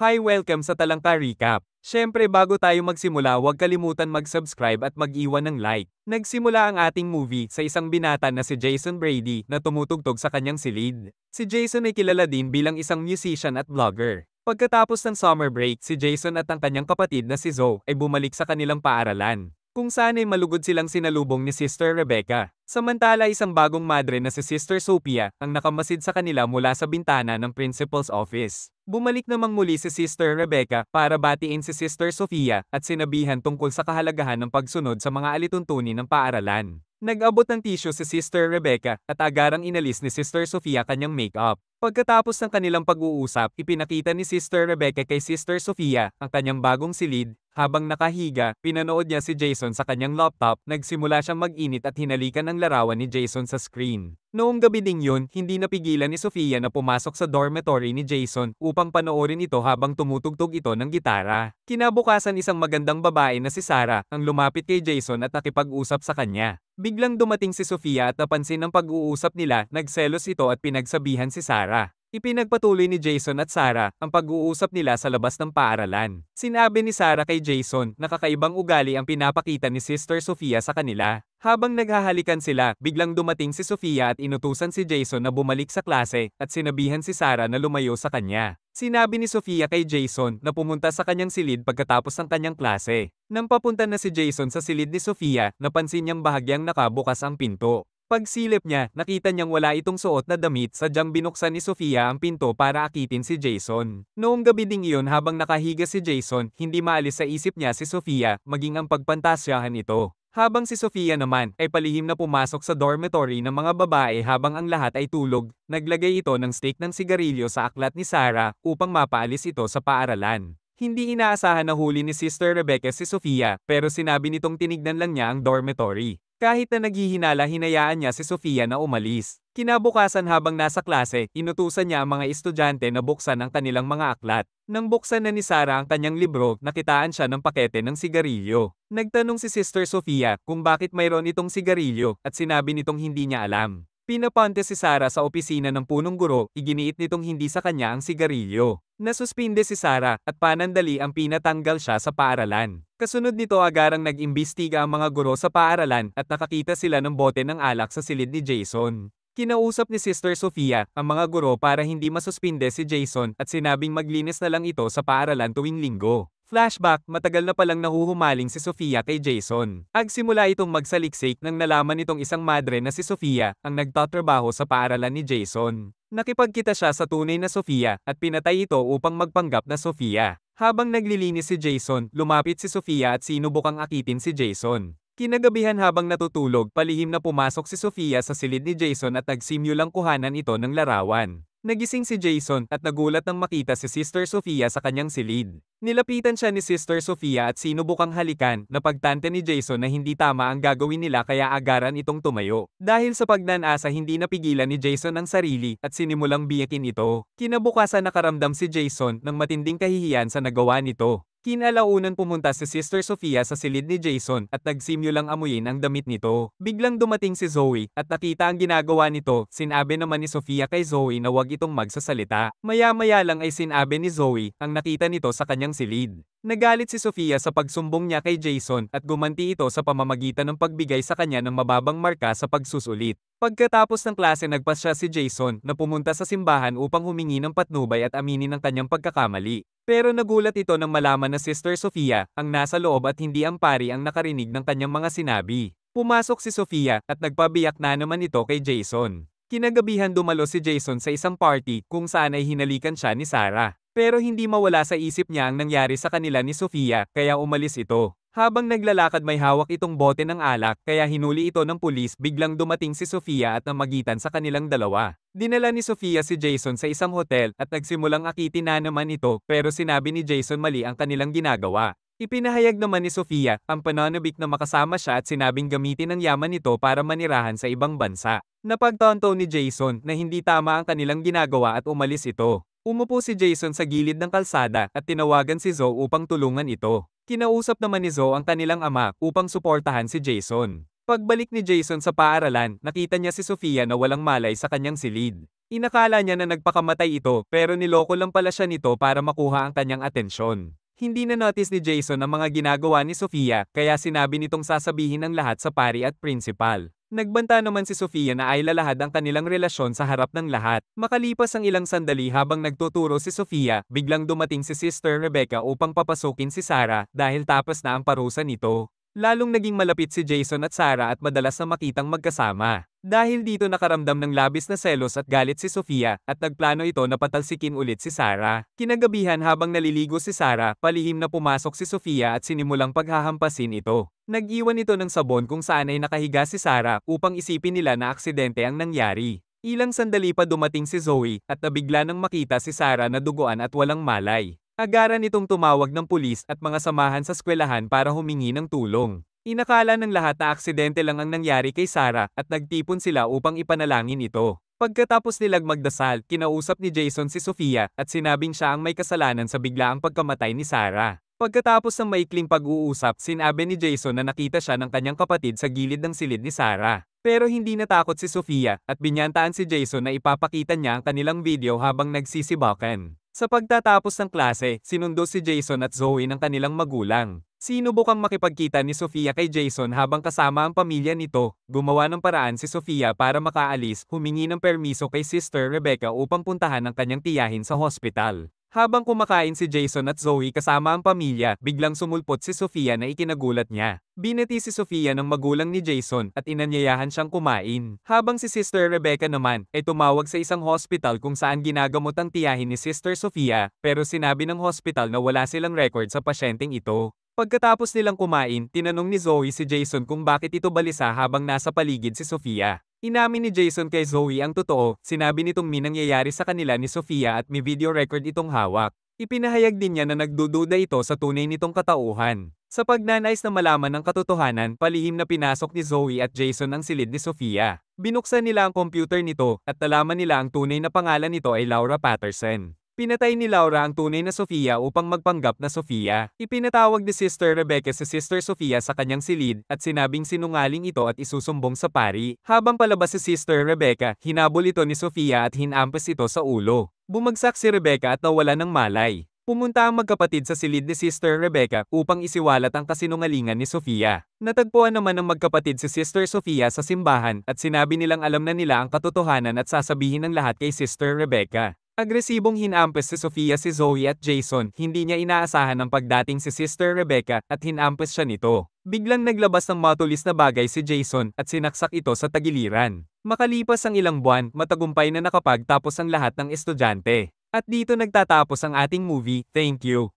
Hi, welcome sa Talangka Recap. Siyempre bago tayo magsimula huwag kalimutan mag-subscribe at mag-iwan ng like. Nagsimula ang ating movie sa isang binata na si Jason Brady na tumutugtog sa kanyang silid. Si Jason ay kilala din bilang isang musician at vlogger. Pagkatapos ng summer break, si Jason at ang kanyang kapatid na si Zoe ay bumalik sa kanilang paaralan, kung saan ay malugod silang sinalubong ni Sister Rebecca. Samantala isang bagong madre na si Sister Sophia ang nakamasid sa kanila mula sa bintana ng principal's office. Bumalik namang muli si Sister Rebecca para batiin si Sister Sophia at sinabihan tungkol sa kahalagahan ng pagsunod sa mga alituntunin ng paaralan. Nag-abot ng tissue si Sister Rebecca at agarang inalis ni Sister Sophia kanyang makeup. Pagkatapos ng kanilang pag-uusap, ipinakita ni Sister Rebecca kay Sister Sophia ang kanyang bagong silid. Habang nakahiga, pinanood niya si Jason sa kanyang laptop, nagsimula siyang mag-init at hinalikan ang larawan ni Jason sa screen. Noong gabi ding yun, hindi napigilan ni Sophia na pumasok sa dormitory ni Jason upang panoorin ito habang tumutugtog ito ng gitara. Kinabukasan isang magandang babae na si Sarah ang lumapit kay Jason at nakipag-usap sa kanya. Biglang dumating si Sophia at napansin ang pag-uusap nila, nagselos ito at pinagsabihan si Sarah. Ipinagpatuloy ni Jason at Sarah ang pag-uusap nila sa labas ng paaralan. Sinabi ni Sarah kay Jason na kakaibang ugali ang pinapakita ni Sister Sophia sa kanila. Habang naghahalikan sila, biglang dumating si Sophia at inutusan si Jason na bumalik sa klase at sinabihan si Sarah na lumayo sa kanya. Sinabi ni Sophia kay Jason na pumunta sa kanyang silid pagkatapos ng kanyang klase. Nang papunta na si Jason sa silid ni Sophia, napansin niyang bahagyang nakabukas ang pinto. Pagsilip niya, nakita niyang wala itong suot na damit, sadyang binuksan ni Sophia ang pinto para akitin si Jason. Noong gabi ding iyon habang nakahiga si Jason, hindi maalis sa isip niya si Sophia, maging ang pagpantasyahan ito. Habang si Sophia naman ay palihim na pumasok sa dormitory ng mga babae habang ang lahat ay tulog, naglagay ito ng stick ng sigarilyo sa aklat ni Sarah upang mapaalis ito sa paaralan. Hindi inaasahan na huli ni Sister Rebecca si Sophia, pero sinabi nitong tinignan lang niya ang dormitory. Kahit na naghihinala, hinayaan niya si Sophia na umalis. Kinabukasan habang nasa klase, inutusan niya ang mga estudyante na buksan ang kanilang mga aklat. Nang buksan na ni Sarah ang kanyang libro, nakitaan siya ng pakete ng sigarilyo. Nagtanong si Sister Sophia kung bakit mayroon itong sigarilyo at sinabi nitong hindi niya alam. Pinapunta si Sarah sa opisina ng punong guro, iginiit nitong hindi sa kanya ang sigarilyo. Nasuspinde si Sarah at panandali ang pinatanggal siya sa paaralan. Kasunod nito agarang nag-imbestiga ang mga guro sa paaralan at nakakita sila ng bote ng alak sa silid ni Jason. Kinausap ni Sister Sophia ang mga guro para hindi masuspinde si Jason at sinabing maglinis na lang ito sa paaralan tuwing linggo. Flashback, matagal na palang nahuhumaling si Sophia kay Jason. Agsimula itong magsaliksik nang nalaman nitong isang madre na si Sophia ang nagtatrabaho sa paaralan ni Jason. Nakipagkita siya sa tunay na Sophia at pinatay ito upang magpanggap na Sophia. Habang naglilinis si Jason, lumapit si Sophia at sinubukang akitin si Jason. Kinagabihan habang natutulog, palihim na pumasok si Sophia sa silid ni Jason at nagsimulang kuhanan ito ng larawan. Nagising si Jason at nagulat nang makita si Sister Sophia sa kanyang silid. Nilapitan siya ni Sister Sophia at sinubukang halikan, napagtante ni Jason na hindi tama ang gagawin nila kaya agaran itong tumayo. Dahil sa pagnanasa hindi napigilan ni Jason ang sarili at sinimulang biyakin ito. Kinabukasan nakaramdam si Jason ng matinding kahihiyan sa nagawa nito. Kinalaunan pumunta si Sister Sophia sa silid ni Jason at nagsimulang amuyin ang damit nito. Biglang dumating si Zoe at nakita ang ginagawa nito, sinabi naman ni Sophia kay Zoe na wag itong magsasalita. Maya-maya lang ay sinabi ni Zoe ang nakita nito sa kanyang silid. Nagalit si Sophia sa pagsumbong niya kay Jason at gumanti ito sa pamamagitan ng pagbigay sa kanya ng mababang marka sa pagsusulit. Pagkatapos ng klase nagpasya si Jason na pumunta sa simbahan upang humingi ng patnubay at aminin ang kanyang pagkakamali. Pero nagulat ito nang malaman na Sister Sophia ang nasa loob at hindi ang pari ang nakarinig ng kanyang mga sinabi. Pumasok si Sophia at nagpabiyak na naman ito kay Jason. Kinagabihan dumalo si Jason sa isang party kung saan ay hinalikan siya ni Sarah. Pero hindi mawala sa isip niya ang nangyari sa kanila ni Sophia kaya umalis ito. Habang naglalakad may hawak itong bote ng alak kaya hinuli ito ng pulis, biglang dumating si Sophia at namagitan sa kanilang dalawa. Dinala ni Sophia si Jason sa isang hotel at nagsimulang akitin na naman ito pero sinabi ni Jason mali ang kanilang ginagawa. Ipinahayag naman ni Sophia ang pananabik na makasama siya at sinabing gamitin ang yaman nito para manirahan sa ibang bansa. Napagtanto ni Jason na hindi tama ang kanilang ginagawa at umalis ito. Umupo si Jason sa gilid ng kalsada at tinawagan si Zoe upang tulungan ito. Kinausap naman ni Zoe ang kanilang ama upang suportahan si Jason. Pagbalik ni Jason sa paaralan, nakita niya si Sophia na walang malay sa kanyang silid. Inakala niya na nagpakamatay ito pero niloko lang pala siya nito para makuha ang kanyang atensyon. Hindi na notice ni Jason ang mga ginagawa ni Sofia kaya sinabi nitong sasabihin ang lahat sa pari at principal. Nagbanta naman si Sofia na ay lalahad ang kanilang relasyon sa harap ng lahat. Makalipas ang ilang sandali habang nagtuturo si Sofia, biglang dumating si Sister Rebecca upang papasukin si Sarah dahil tapos na ang parusa nito. Lalong naging malapit si Jason at Sarah at madalas na makitang magkasama. Dahil dito nakaramdam ng labis na selos at galit si Sofia at nagplano ito na patalsikin ulit si Sarah. Kinagabihan habang naliligo si Sarah, palihim na pumasok si Sofia at sinimulang paghahampasin ito. Nag-iwan ito ng sabon kung saan ay nakahiga si Sarah upang isipin nila na aksidente ang nangyari. Ilang sandali pa dumating si Zoe at nabigla nang makita si Sarah na duguan at walang malay. Agaran itong tumawag ng pulis at mga samahan sa eskwelahan para humingi ng tulong. Inakala ng lahat na aksidente lang ang nangyari kay Sarah at nagtipon sila upang ipanalangin ito. Pagkatapos nilang magdasal, kinausap ni Jason si Sofia at sinabing siya ang may kasalanan sa biglaang pagkamatay ni Sarah. Pagkatapos ng maikling pag-uusap, sinabi ni Jason na nakita siya ng kanyang kapatid sa gilid ng silid ni Sarah. Pero hindi natakot si Sofia at binyantaan si Jason na ipapakita niya ang kanilang video habang nagsisibakan. Sa pagtatapos ng klase, sinundo si Jason at Zoe ng kanilang magulang. Sinubukang makipagkita ni Sofia kay Jason habang kasama ang pamilya nito. Gumawa ng paraan si Sofia para makaalis, humingi ng permiso kay Sister Rebecca upang puntahan ang kanyang tiyahin sa hospital. Habang kumakain si Jason at Zoe kasama ang pamilya, biglang sumulpot si Sofia na ikinagulat niya. Binati si Sofia ng magulang ni Jason at inanyayahan siyang kumain. Habang si Sister Rebecca naman ay tumawag sa isang hospital kung saan ginagamot ang tiyahin ni Sister Sofia, pero sinabi ng hospital na wala silang record sa pasyenteng ito. Pagkatapos nilang kumain, tinanong ni Zoe si Jason kung bakit ito balisa habang nasa paligid si Sofia. Inamin ni Jason kay Zoe ang totoo, sinabi nitong may nangyayari sa kanila ni Sofia at may video record itong hawak. Ipinahayag din niya na nagdududa ito sa tunay nitong katauhan. Sa pagnanais na malaman ng katotohanan, palihim na pinasok ni Zoe at Jason ang silid ni Sofia. Binuksan nila ang computer nito at nalaman nila ang tunay na pangalan nito ay Laura Patterson. Pinatay ni Laura ang tunay na Sofia upang magpanggap na Sofia. Ipinatawag ni Sister Rebecca si Sister Sofia sa kanyang silid at sinabing sinungaling ito at isusumbong sa pari. Habang palabas si Sister Rebecca, hinabol ito ni Sofia at hinampas ito sa ulo. Bumagsak si Rebecca at nawala ng malay. Pumunta ang magkapatid sa silid ni Sister Rebecca upang isiwalat ang kasinungalingan ni Sofia. Natagpuan naman ng magkapatid si Sister Sofia sa simbahan at sinabi nilang alam na nila ang katotohanan at sasabihin ng lahat kay Sister Rebecca. Agresibong hinampas si Sofia si Zoe at Jason, hindi niya inaasahan ang pagdating si Sister Rebecca at hinampas siya nito. Biglang naglabas ng matulis na bagay si Jason at sinaksak ito sa tagiliran. Makalipas ang ilang buwan, matagumpay na nakapagtapos ang lahat ng estudyante. At dito nagtatapos ang ating movie, thank you.